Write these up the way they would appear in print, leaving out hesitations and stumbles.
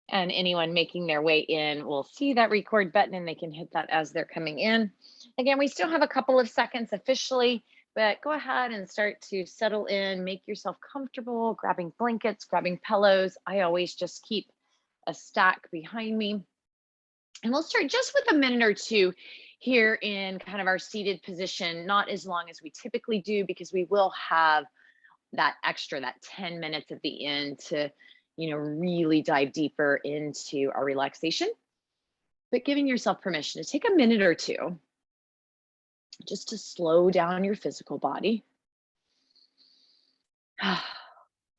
And anyone making their way in will see that record button and they can hit that as they're coming in. Again, we still have a couple of seconds officially, but go ahead and start to settle in, make yourself comfortable, grabbing blankets, grabbing pillows. I always just keep a stack behind me. And we'll start just with a minute or two here in kind of our seated position, not as long as we typically do, because we will have that 10 minutes at the end to, really dive deeper into our relaxation. But giving yourself permission to take a minute or two just to slow down your physical body.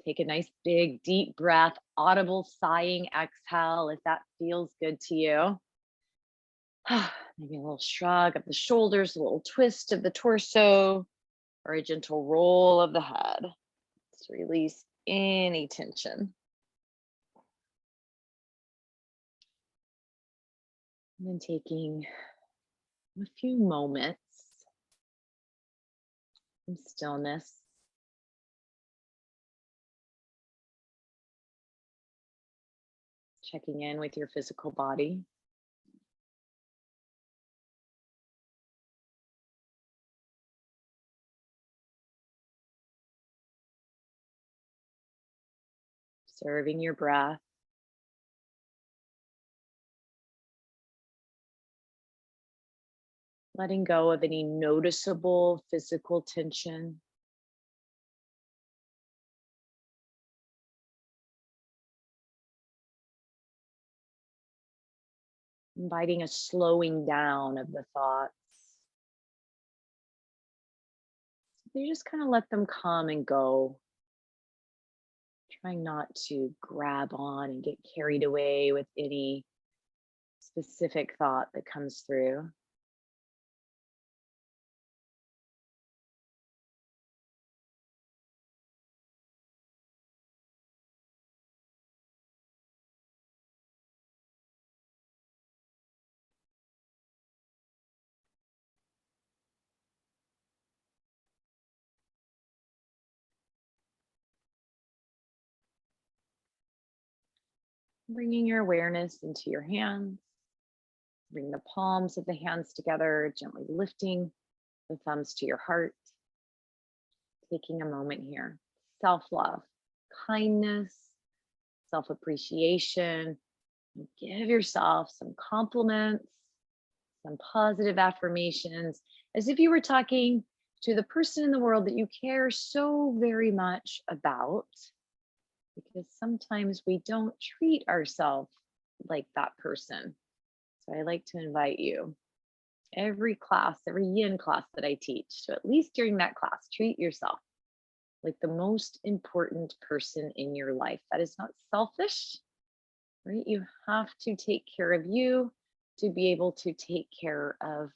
Take a nice big deep breath, audible sighing exhale if that feels good to you. Maybe a little shrug of the shoulders, a little twist of the torso, or a gentle roll of the head to release any tension. And then taking a few moments of stillness. Checking in with your physical body. Observing your breath. Letting go of any noticeable physical tension. Inviting a slowing down of the thoughts. You just kind of let them come and go. Trying not to grab on and get carried away with any specific thought that comes through. Bringing your awareness into your hands. Bring the palms of the hands together, gently lifting the thumbs to your heart. Taking a moment here. Self-love, kindness, self-appreciation. Give yourself some compliments, some positive affirmations, as if you were talking to the person in the world that you care so very much about. Because sometimes we don't treat ourselves like that person. So I like to invite you, every class, every yin class that I teach, so at least during that class, treat yourself like the most important person in your life. That is not selfish, right? You have to take care of you to be able to take care of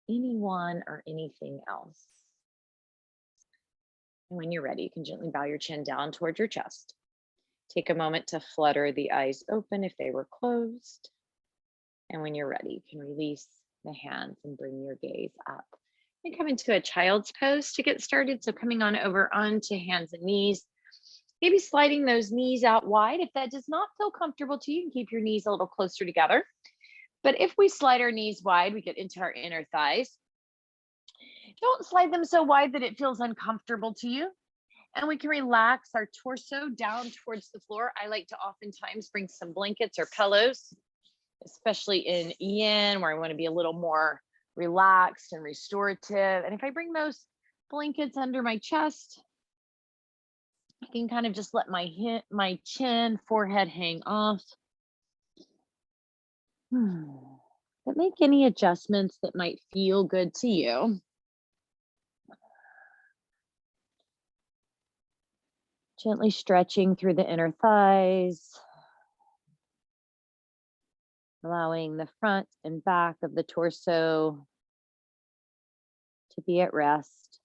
anyone or anything else. And when you're ready, you can gently bow your chin down towards your chest. Take a moment to flutter the eyes open if they were closed. And when you're ready, you can release the hands and bring your gaze up. And come into a child's pose to get started. So coming on over onto hands and knees, maybe sliding those knees out wide. If that does not feel comfortable to you, you can keep your knees a little closer together. But if we slide our knees wide, we get into our inner thighs. Don't slide them so wide that it feels uncomfortable to you. And we can relax our torso down towards the floor. I like to oftentimes bring some blankets or pillows, especially in yin, where I want to be a little more relaxed and restorative. And if I bring those blankets under my chest, I can kind of just let my chin, forehead hang off. But make any adjustments that might feel good to you. Gently stretching through the inner thighs, allowing the front and back of the torso to be at rest.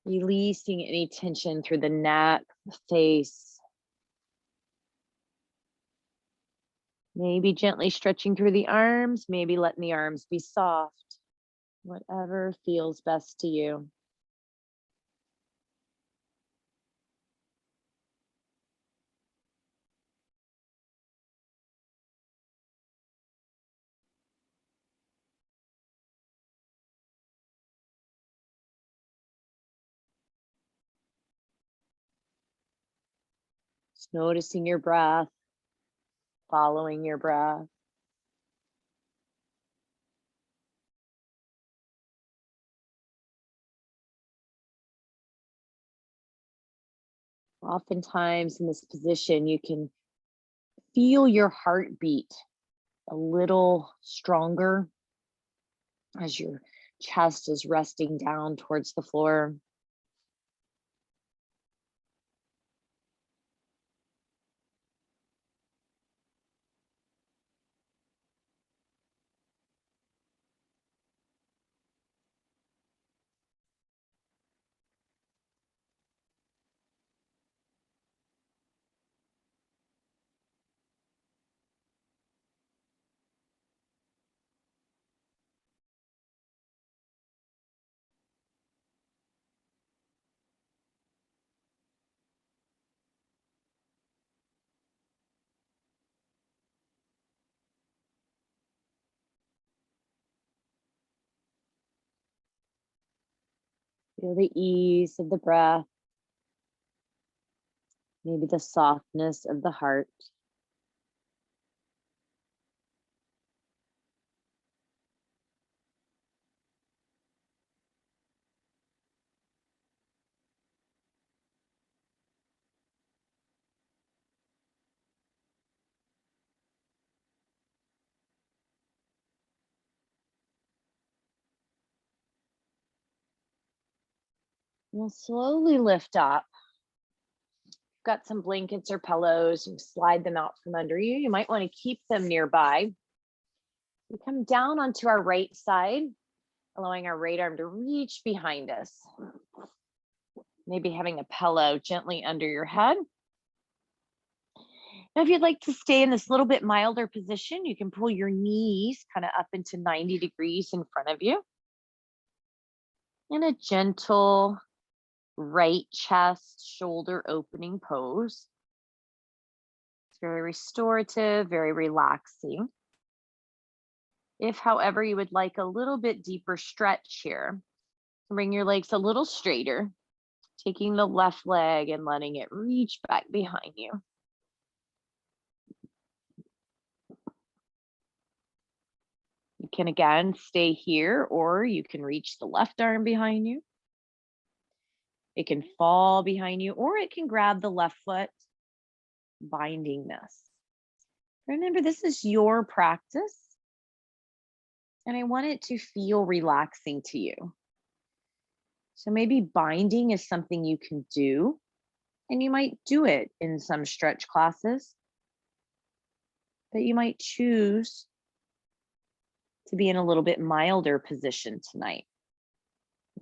Releasing any tension through the neck, the face. Maybe gently stretching through the arms, maybe letting the arms be soft. Whatever feels best to you. Just noticing your breath, following your breath. Oftentimes in this position, you can feel your heartbeat a little stronger as your chest is resting down towards the floor. Feel the ease of the breath, maybe the softness of the heart. We'll slowly lift up. Got some blankets or pillows, you slide them out from under you. You might want to keep them nearby. We come down onto our right side, allowing our right arm to reach behind us. Maybe having a pillow gently under your head. Now, if you'd like to stay in this little bit milder position, you can pull your knees kind of up into 90 degrees in front of you. In a gentle right chest, shoulder opening pose. It's very restorative, very relaxing. If, however, you would like a little bit deeper stretch here, bring your legs a little straighter, taking the left leg and letting it reach back behind you. You can again stay here, or you can reach the left arm behind you. It can fall behind you, or it can grab the left foot, binding this. Remember, this is your practice, and I want it to feel relaxing to you. So maybe binding is something you can do, and you might do it in some stretch classes, but you might choose to be in a little bit milder position tonight.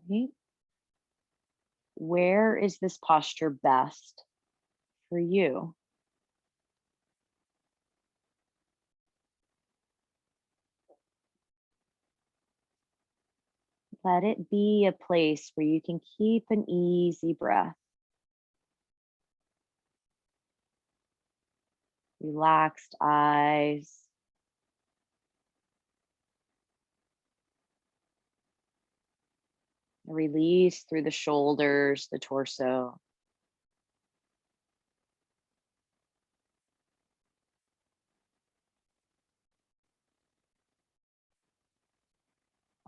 Okay? Where is this posture best for you? Let it be a place where you can keep an easy breath. Relaxed eyes. Release through the shoulders, the torso.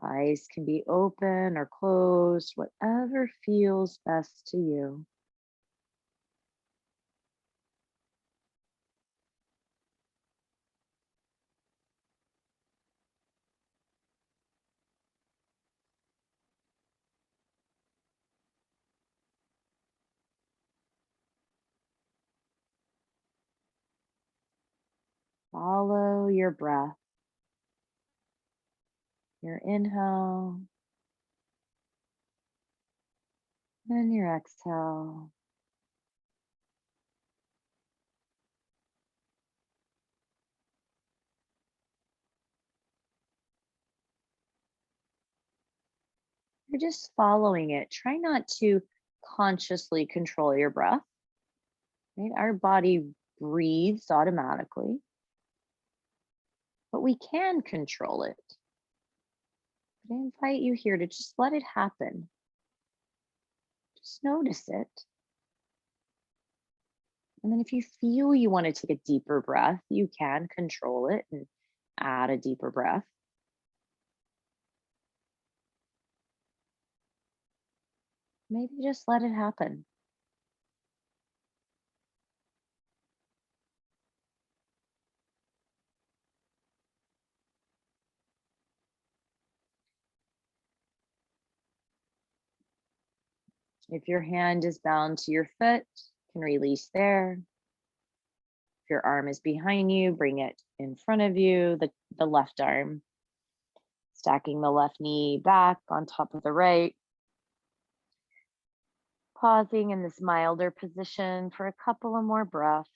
Eyes can be open or closed, whatever feels best to you. Follow your breath. Your inhale and your exhale. You're just following it. Try not to consciously control your breath. Right? Our body breathes automatically, but we can control it. But I invite you here to just let it happen. Just notice it. And then if you feel you want to take a deeper breath, you can control it and add a deeper breath. Maybe just let it happen. If your hand is bound to your foot, you can release there. If your arm is behind you, bring it in front of you, the left arm. Stacking the left knee back on top of the right. Pausing in this milder position for a couple of more breaths.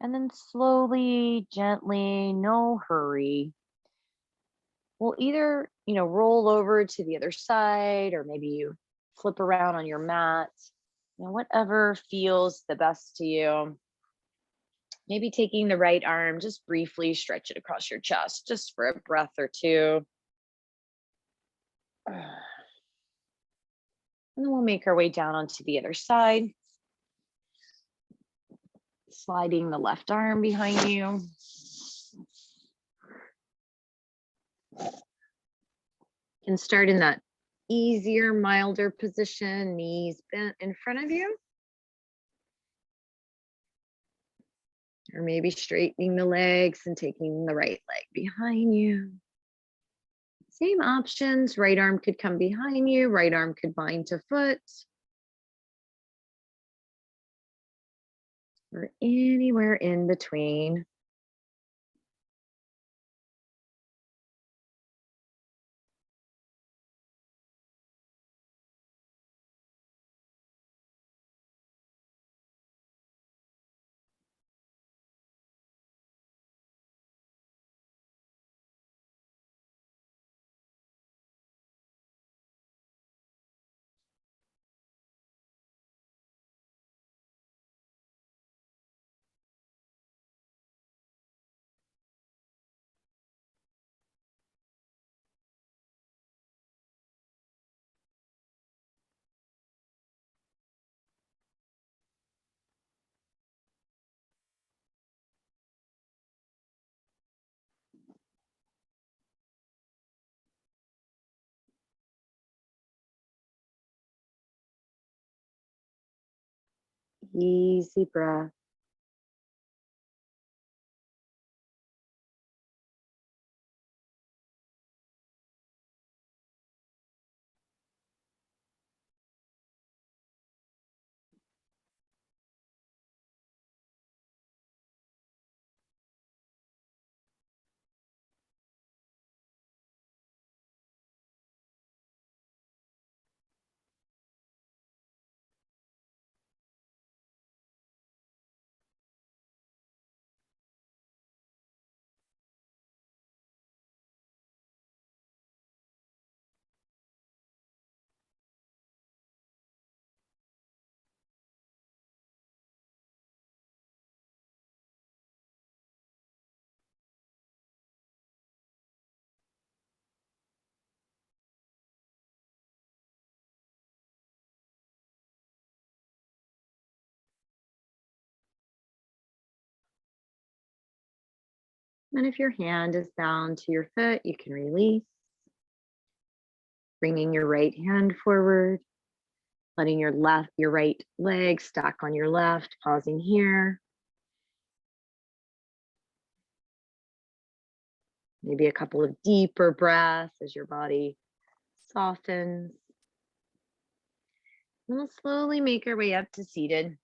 And then slowly, gently, no hurry. We'll either, roll over to the other side, or maybe you flip around on your mat, whatever feels the best to you. Maybe taking the right arm, just briefly stretch it across your chest, just for a breath or two. And then we'll make our way down onto the other side. Sliding the left arm behind you. You can start in that easier, milder position, knees bent in front of you. Or maybe straightening the legs and taking the right leg behind you. Same options, right arm could come behind you, right arm could bind to foot. Or anywhere in between. Easy breath. And if your hand is bound to your foot, you can release. Bringing your right hand forward, letting your right leg stack on your left, pausing here. Maybe a couple of deeper breaths as your body softens. And we'll slowly make our way up to seated.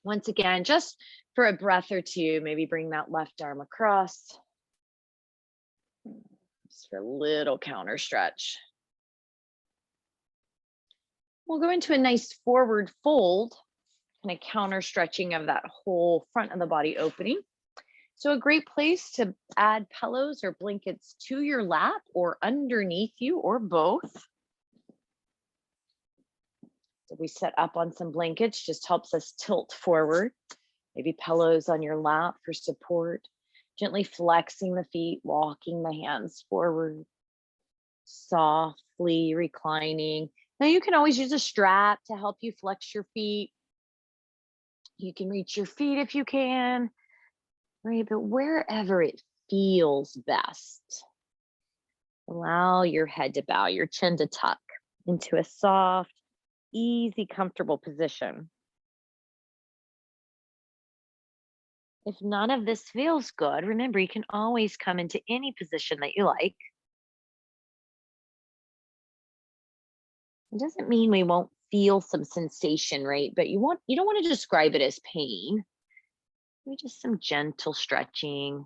Once again, just for a breath or two, maybe bring that left arm across. Just for a little counter stretch. We'll go into a nice forward fold, kind of counter stretching of that whole front of the body opening. So a great place to add pillows or blankets to your lap or underneath you, or both. So we set up on some blankets, just helps us tilt forward. Maybe pillows on your lap for support. Gently flexing the feet, walking the hands forward. Softly softly reclining. Now you can always use a strap to help you flex your feet. You can reach your feet if you can, right? But wherever it feels best, allow your head to bow, your chin to tuck into a soft, easy, comfortable position. If none of this feels good, remember you can always come into any position that you like. It doesn't mean we won't feel some sensation, right? But you don't want to describe it as pain. Maybe just some gentle stretching.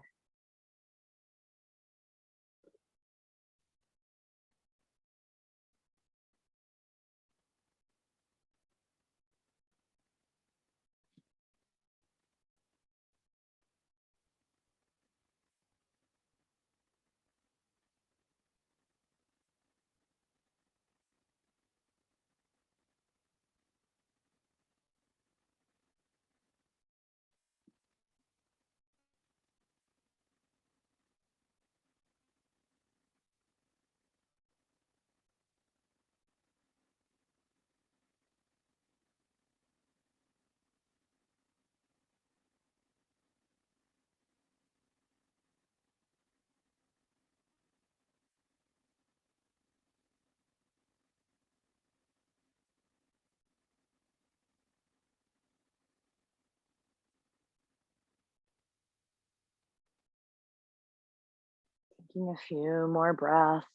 Taking a few more breaths,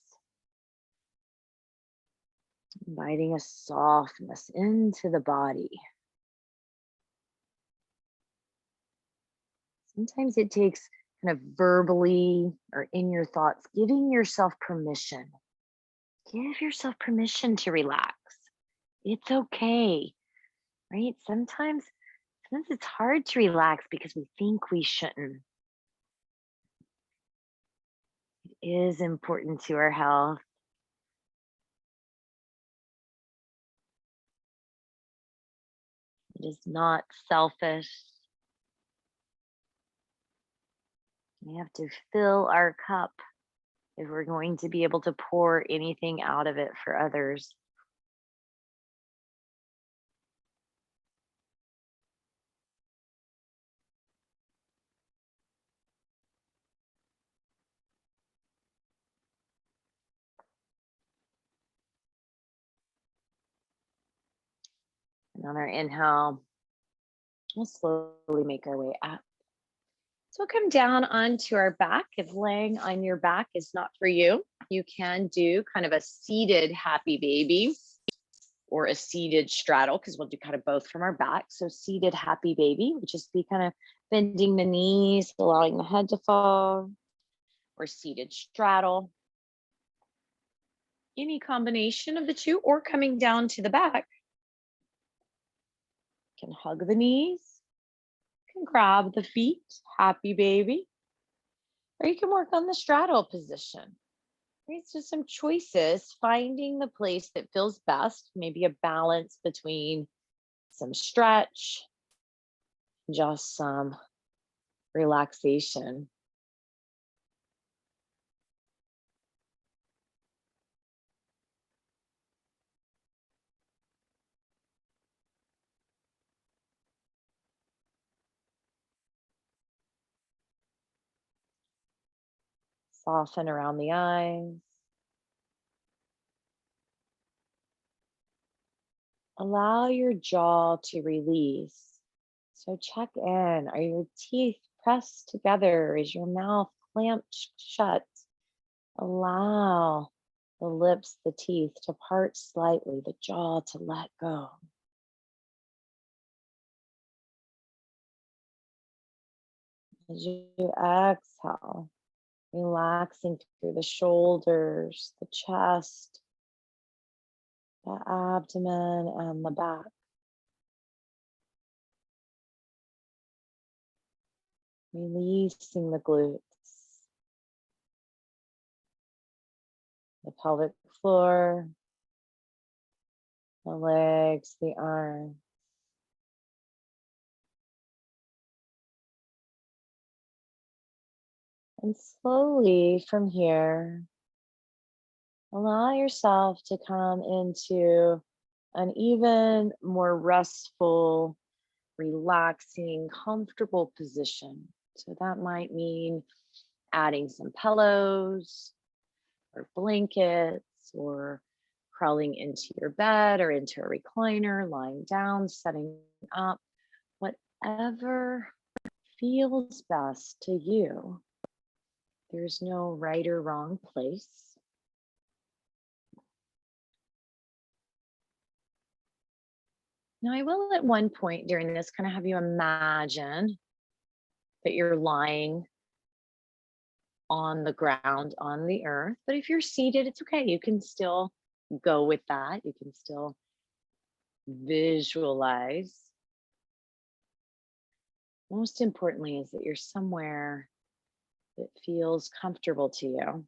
inviting a softness into the body. Sometimes it takes kind of verbally or in your thoughts, giving yourself permission. Give yourself permission to relax. It's okay, right? Sometimes it's hard to relax because we think we shouldn't. It is important to our health. It is not selfish. We have to fill our cup if we're going to be able to pour anything out of it for others. And on our inhale, we'll slowly make our way up. So come down onto our back. If laying on your back is not for you, you can do kind of a seated happy baby or a seated straddle, because we'll do kind of both from our back. So seated happy baby would just be kind of bending the knees, allowing the head to fall, or seated straddle. Any combination of the two, or coming down to the back. You can hug the knees, you can grab the feet, happy baby, or you can work on the straddle position. Right, so some choices, finding the place that feels best, maybe a balance between some stretch, just some relaxation. Soften around the eyes. Allow your jaw to release. So check in. Are your teeth pressed together? Is your mouth clamped shut? Allow the lips, the teeth to part slightly, the jaw to let go. As you exhale, relaxing through the shoulders, the chest, the abdomen, and the back. Releasing the glutes, the pelvic floor, the legs, the arms. And slowly from here, Allow yourself to come into an even more restful, relaxing, comfortable position. So that might mean adding some pillows or blankets or crawling into your bed or into a recliner, lying down, setting up, whatever feels best to you. There's no right or wrong place. Now, I will at one point during this kind of have you imagine that you're lying on the ground, on the earth. But if you're seated, it's okay. You can still go with that. You can still visualize. Most importantly is that you're somewhere that feels comfortable to you.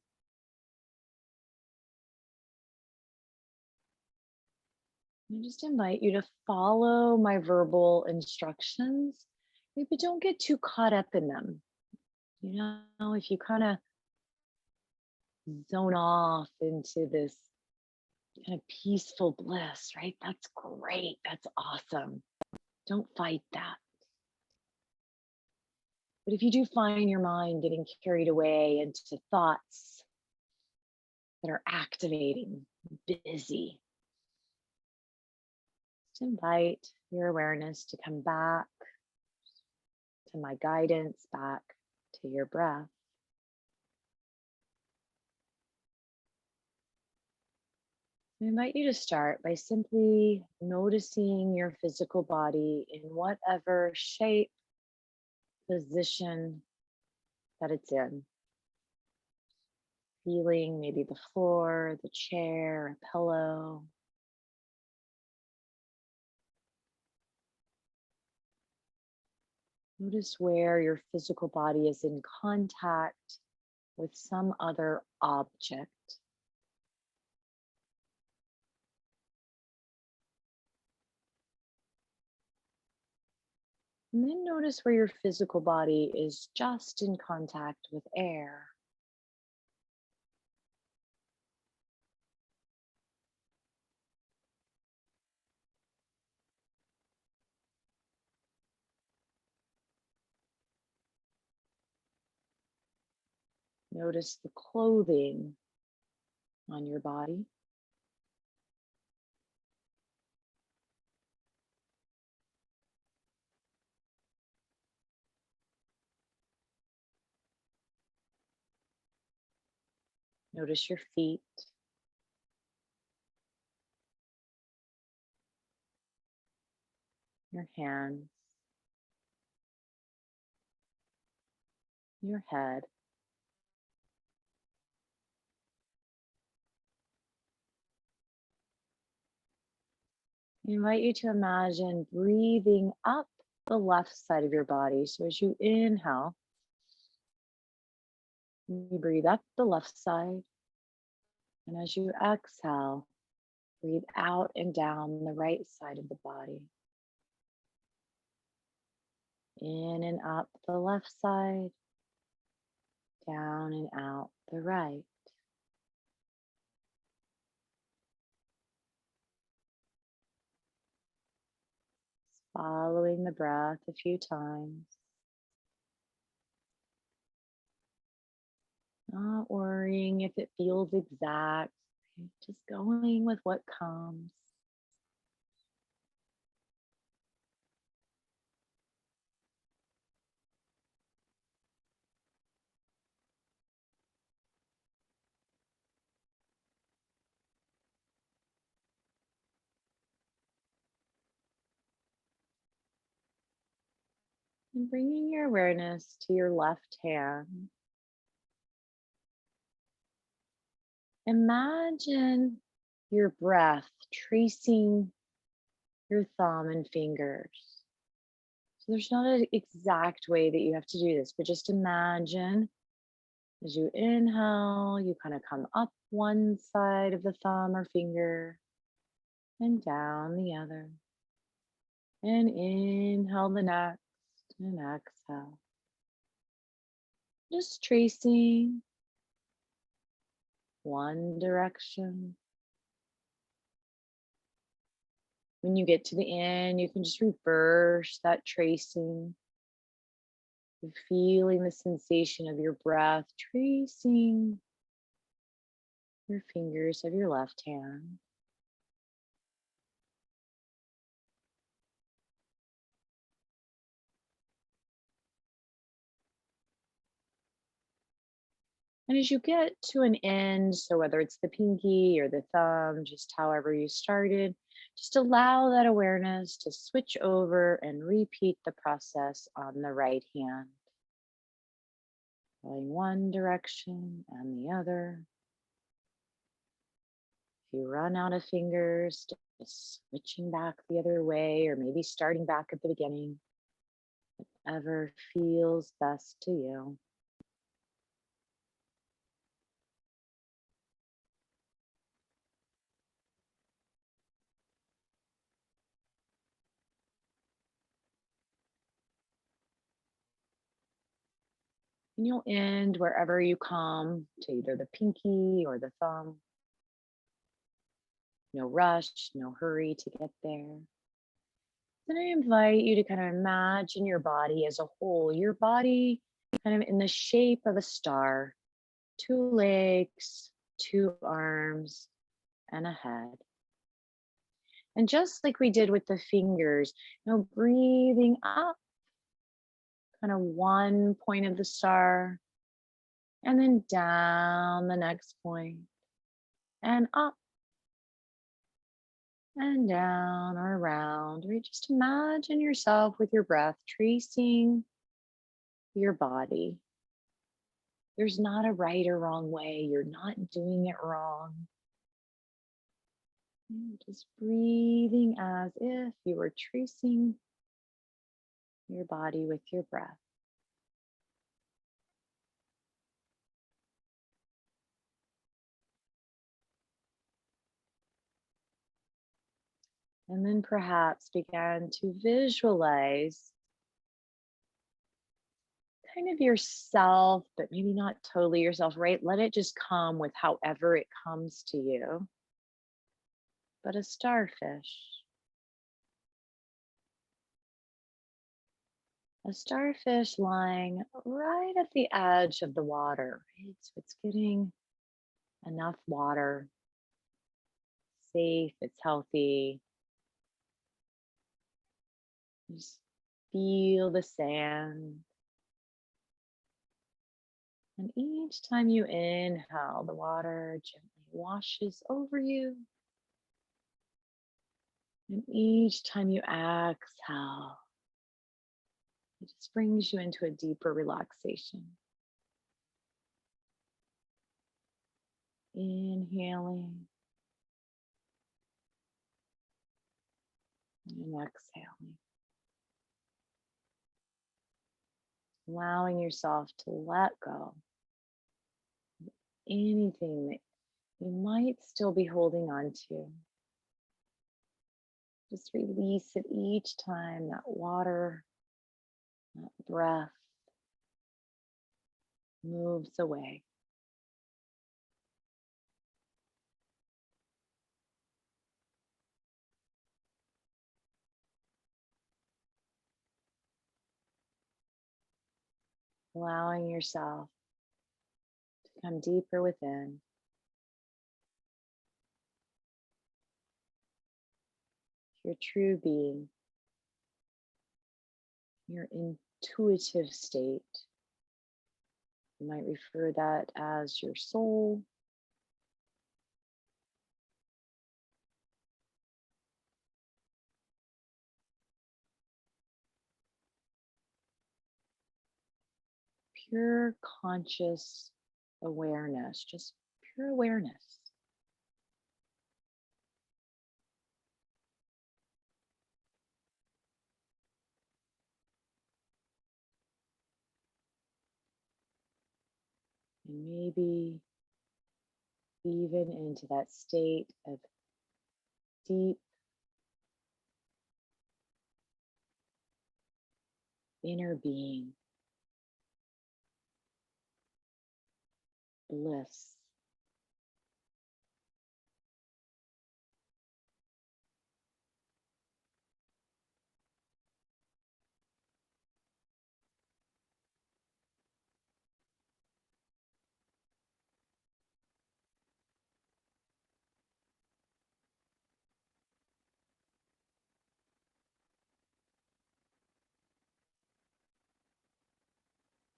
I just invite you to follow my verbal instructions, but don't get too caught up in them. You know, if you kind of zone off into this kind of peaceful bliss, right? That's great. That's awesome. Don't fight that. But if you do find your mind getting carried away into thoughts that are activating, busy, just invite your awareness to come back to my guidance, back to your breath. I invite you to start by simply noticing your physical body in whatever shape, position that it's in. Feeling maybe the floor, the chair, a pillow. Notice where your physical body is in contact with some other object. And then notice where your physical body is just in contact with air. Notice the clothing on your body. Notice your feet. Your hands. Your head. I invite you to imagine breathing up the left side of your body. So as you inhale, you breathe up the left side. And as you exhale, breathe out and down the right side of the body. In and up the left side, down and out the right. Following the breath a few times. Not worrying if it feels exact, just going with what comes. And bringing your awareness to your left hand. Imagine your breath tracing your thumb and fingers. So there's not an exact way that you have to do this, but just imagine as you inhale, you kind of come up one side of the thumb or finger and down the other. And inhale the next and exhale. Just tracing one direction. When you get to the end, you can just reverse that tracing, feeling the sensation of your breath tracing your fingers of your left hand. And as you get to an end, so whether it's the pinky or the thumb, just however you started, just allow that awareness to switch over and repeat the process on the right hand. Going one direction and the other. If you run out of fingers, just switching back the other way, or maybe starting back at the beginning, whatever feels best to you. And you'll end wherever you come to either the pinky or the thumb. No rush, no hurry to get there. Then I invite you to kind of imagine your body as a whole, your body kind of in the shape of a star, 2 legs, 2 arms, and a head. And just like we did with the fingers, breathing up, kind of one point of the star, and then down the next point, and up, and down or around, or just imagine yourself with your breath tracing your body. There's not a right or wrong way. You're not doing it wrong. Just breathing as if you were tracing your body with your breath. And then perhaps begin to visualize kind of yourself, but maybe not totally yourself, right? Let it just come with however it comes to you. But a starfish. A starfish lying right at the edge of the water, right? So it's getting enough water, safe, it's healthy. Just feel the sand. And each time you inhale, the water gently washes over you. And each time you exhale, it just brings you into a deeper relaxation. Inhaling and exhaling. Allowing yourself to let go of anything that you might still be holding on to. Just release it each time that water, that breath moves away. Allowing yourself to come deeper within. Your true being, your intuitive state. You might refer that as your soul. Pure conscious awareness, just pure awareness. And maybe even into that state of deep inner being, bliss,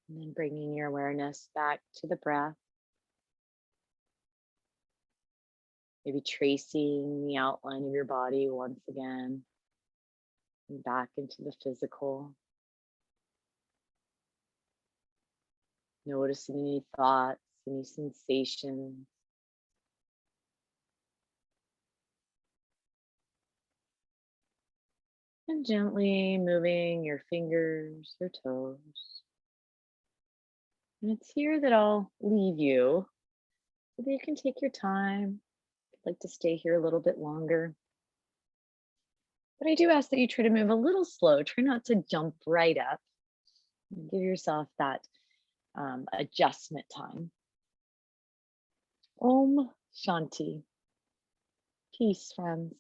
And then bringing your awareness back to the breath. Maybe tracing the outline of your body once again. And back into the physical. Noticing any thoughts, any sensations. And gently moving your fingers, your toes. And it's here that I'll leave you so that you can take your time. If you'd like to stay here a little bit longer. But I do ask that you try to move a little slow. Try not to jump right up. And give yourself that adjustment time. Om Shanti. Peace, friends.